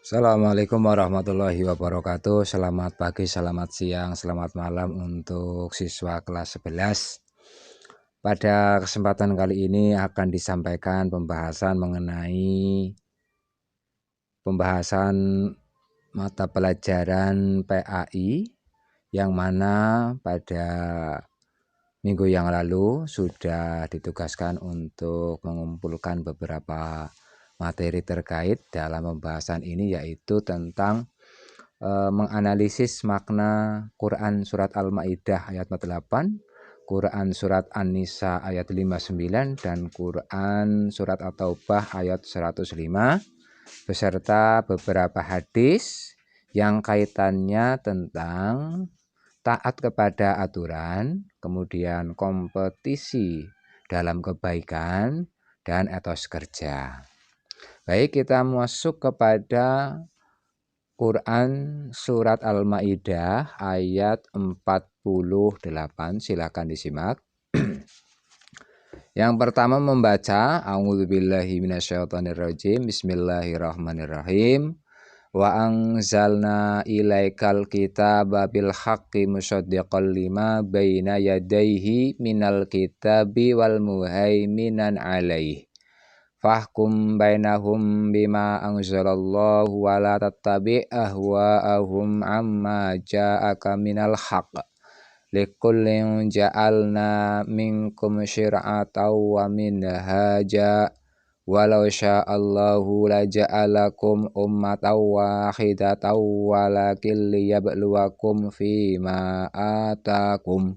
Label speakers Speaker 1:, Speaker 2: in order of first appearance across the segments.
Speaker 1: Assalamualaikum warahmatullahi wabarakatuh. Selamat pagi, selamat siang, selamat malam untuk siswa kelas 11. Pada kesempatan kali ini akan disampaikan pembahasan mengenai mata pelajaran PAI yang mana pada minggu yang lalu sudah ditugaskan untuk mengumpulkan beberapa materi terkait dalam pembahasan ini, yaitu tentang menganalisis makna Quran Surat Al-Ma'idah ayat 48, Quran Surat An-Nisa ayat 59, dan Quran Surat At-Taubah ayat 105, beserta beberapa hadis yang kaitannya tentang taat kepada aturan, kemudian kompetisi dalam kebaikan, dan etos kerja. Baik, kita masuk kepada Quran Surat Al-Ma'idah ayat 48. Silakan disimak. Yang pertama membaca A'udzubillahi minasyaitonirrajim. Bismillahirrahmanirrahim. Wa anzalna ilaikal kitaba bil haqqi musaddiqan lima baina yadayhi minal kitabi wal muhaiminan alaihi. Fahkum bainahum bima anzalallahu wa la tattabi' ahwa'ahum amma ja'aka minal haqq. Likullin ja'alna minkum syir'atan wa minhaja. Walau sya'allahu la ja'alakum ummatan wahidatan walakin liyabluwakum fima atakum.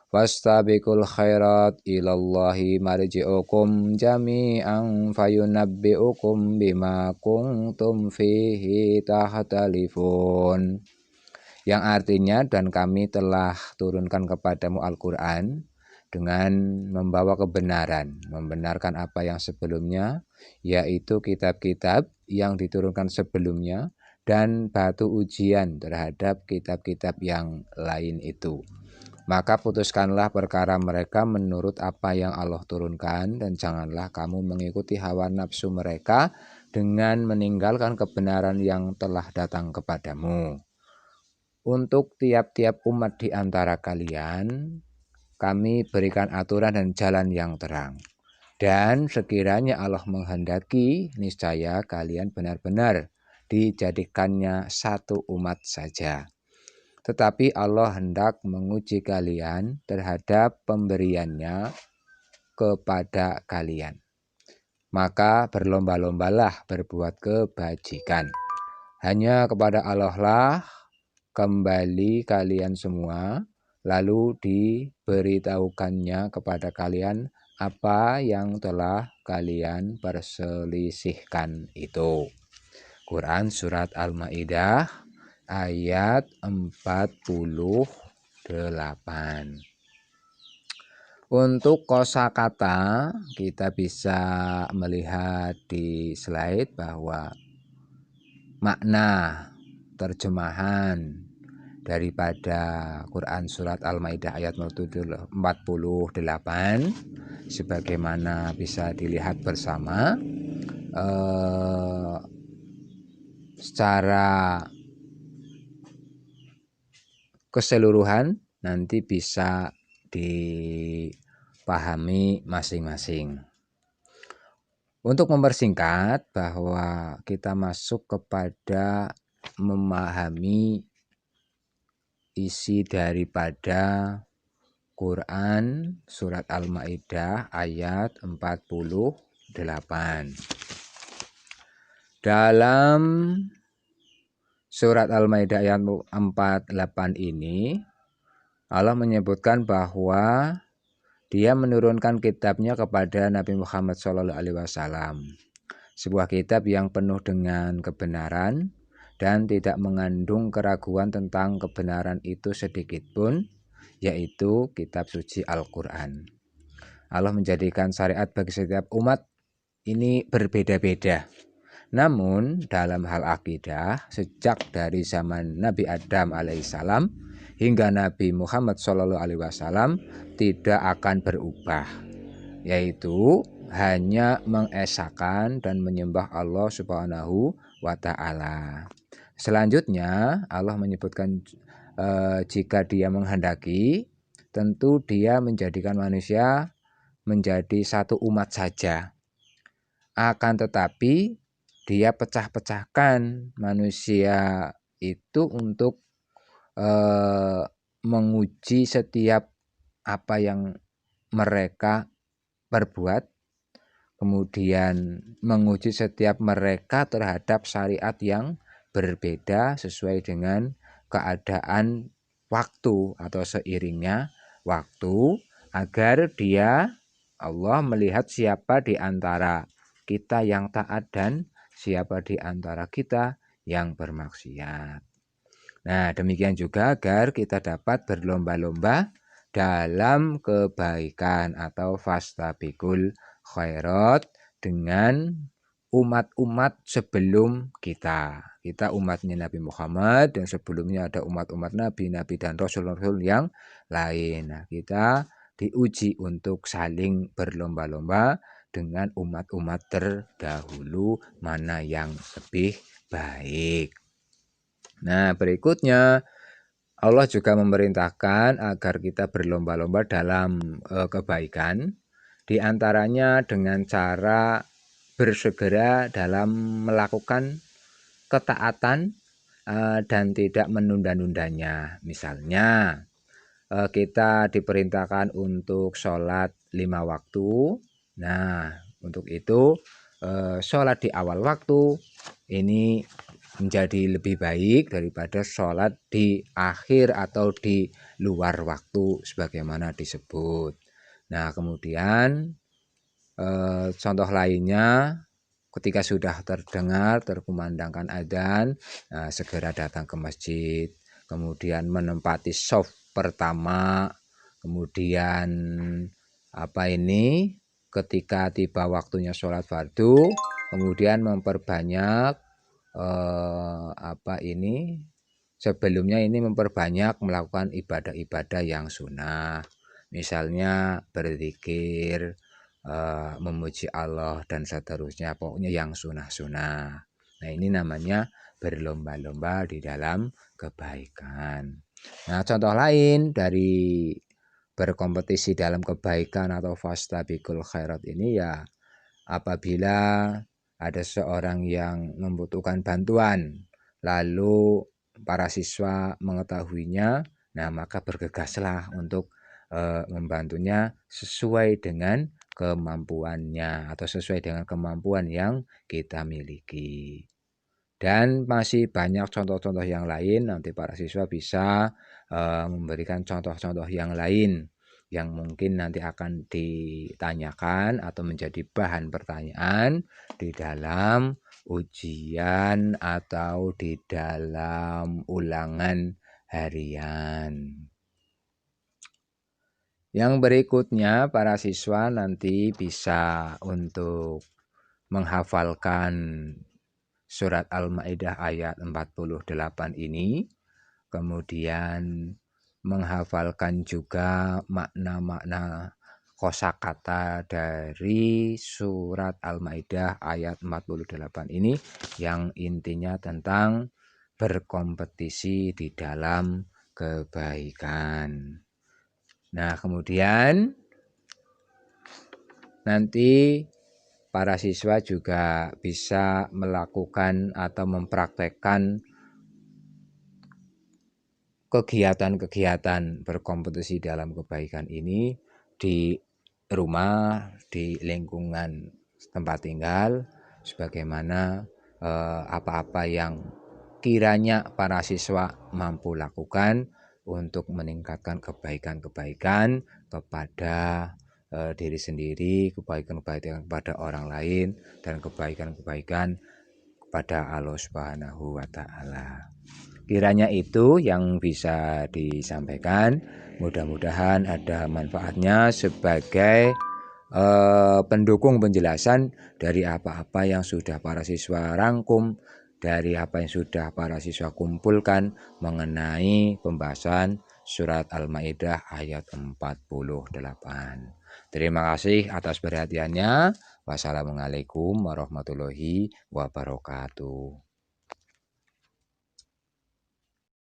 Speaker 1: Fastabiqul khairat ilallahi marji'ukum jami'an fayunabbi'ukum bima kuntum fihi tahtalifun. Yang artinya, dan kami telah turunkan kepadamu Al-Quran dengan membawa kebenaran, membenarkan apa yang sebelumnya, yaitu kitab-kitab yang diturunkan sebelumnya, dan batu ujian terhadap kitab-kitab yang lain itu. Maka putuskanlah perkara mereka menurut apa yang Allah turunkan, dan janganlah kamu mengikuti hawa nafsu mereka dengan meninggalkan kebenaran yang telah datang kepadamu. Untuk tiap-tiap umat di antara kalian, kami berikan aturan dan jalan yang terang. Dan sekiranya Allah menghendaki, niscaya kalian benar-benar dijadikannya satu umat saja. Tetapi Allah hendak menguji kalian terhadap pemberiannya kepada kalian. Maka berlomba-lombalah berbuat kebajikan. Hanya kepada Allah lah kembali kalian semua, lalu diberitahukannya kepada kalian apa yang telah kalian perselisihkan itu. Quran Surat Al-Ma'idah ayat 48. Untuk kosakata kita bisa melihat di slide bahwa makna terjemahan daripada Quran Surat Al-Ma'idah ayat 48 sebagaimana bisa dilihat bersama. Secara keseluruhan nanti bisa dipahami masing-masing. Untuk mempersingkat, bahwa kita masuk kepada memahami isi daripada Quran Surat Al-Ma'idah ayat 48. Dalam Surat Al-Ma'idah ayat 48 ini, Allah menyebutkan bahwa Dia menurunkan kitabnya kepada Nabi Muhammad SAW. Sebuah kitab yang penuh dengan kebenaran dan tidak mengandung keraguan tentang kebenaran itu sedikit pun, yaitu kitab suci Al-Quran. Allah menjadikan syariat bagi setiap umat ini berbeda-beda. Namun dalam hal akidah, sejak dari zaman Nabi Adam alaihissalam hingga Nabi Muhammad SAW tidak akan berubah, yaitu hanya mengesahkan dan menyembah Allah Subhanahu wa Ta'ala. Selanjutnya Allah menyebutkan jika Dia menghendaki, tentu Dia menjadikan manusia menjadi satu umat saja. Akan tetapi Dia pecah-pecahkan manusia itu untuk menguji setiap apa yang mereka perbuat, kemudian menguji setiap mereka terhadap syariat yang berbeda sesuai dengan keadaan waktu atau seiringnya waktu, agar Dia Allah melihat siapa di antara kita yang taat dan siapa di antara kita yang bermaksiat. Nah, demikian juga agar kita dapat berlomba-lomba dalam kebaikan atau fastabiqul khairat dengan umat-umat sebelum kita. Kita umatnya Nabi Muhammad, dan sebelumnya ada umat-umat Nabi dan Rasul-Rasul yang lain. Nah, kita diuji untuk saling berlomba-lomba dengan umat-umat terdahulu, mana yang lebih baik. Nah, berikutnya Allah juga memerintahkan agar kita berlomba-lomba dalam kebaikan, di antaranya dengan cara bersegera dalam melakukan ketaatan dan tidak menunda-nundanya. Misalnya kita diperintahkan untuk sholat 5 waktu. Nah, untuk itu sholat di awal waktu ini menjadi lebih baik daripada sholat di akhir atau di luar waktu sebagaimana disebut. Nah, kemudian contoh lainnya, ketika sudah terdengar terkumandangkan adzan, segera datang ke masjid, kemudian menempati shaf pertama, kemudian ketika tiba waktunya sholat fardu, kemudian memperbanyak sebelumnya ini memperbanyak melakukan ibadah-ibadah yang sunnah, misalnya berzikir, memuji Allah dan seterusnya, pokoknya yang sunnah-sunnah. Nah, ini namanya berlomba-lomba di dalam kebaikan. Nah, contoh lain dari berkompetisi dalam kebaikan atau fastabiqul khairat ini ya apabila ada seorang yang membutuhkan bantuan, lalu para siswa mengetahuinya, nah maka bergegaslah untuk membantunya sesuai dengan kemampuannya atau sesuai dengan kemampuan yang kita miliki. Dan masih banyak contoh-contoh yang lain, nanti para siswa bisa memberikan contoh-contoh yang lain yang mungkin nanti akan ditanyakan atau menjadi bahan pertanyaan di dalam ujian atau di dalam ulangan harian. Yang berikutnya, para siswa nanti bisa untuk menghafalkan surat Al-Maidah ayat 48 ini, kemudian menghafalkan juga makna-makna kosakata dari surat Al-Maidah ayat 48 ini yang intinya tentang berkompetisi di dalam kebaikan. Nah, kemudian nanti para siswa juga bisa melakukan atau mempraktekkan kegiatan-kegiatan berkompetisi dalam kebaikan ini di rumah, di lingkungan tempat tinggal, sebagaimana apa-apa yang kiranya para siswa mampu lakukan untuk meningkatkan kebaikan-kebaikan kepada diri sendiri, kebaikan-kebaikan kepada orang lain, dan kebaikan-kebaikan kepada Allah Subhanahu wa Ta'ala. Kiranya itu yang bisa disampaikan. Mudah-mudahan ada manfaatnya sebagai pendukung penjelasan dari apa-apa yang sudah para siswa rangkum, dari apa yang sudah para siswa kumpulkan mengenai pembahasan surat Al-Maidah ayat 48. Terima kasih atas perhatiannya. Wassalamualaikum warahmatullahi wabarakatuh.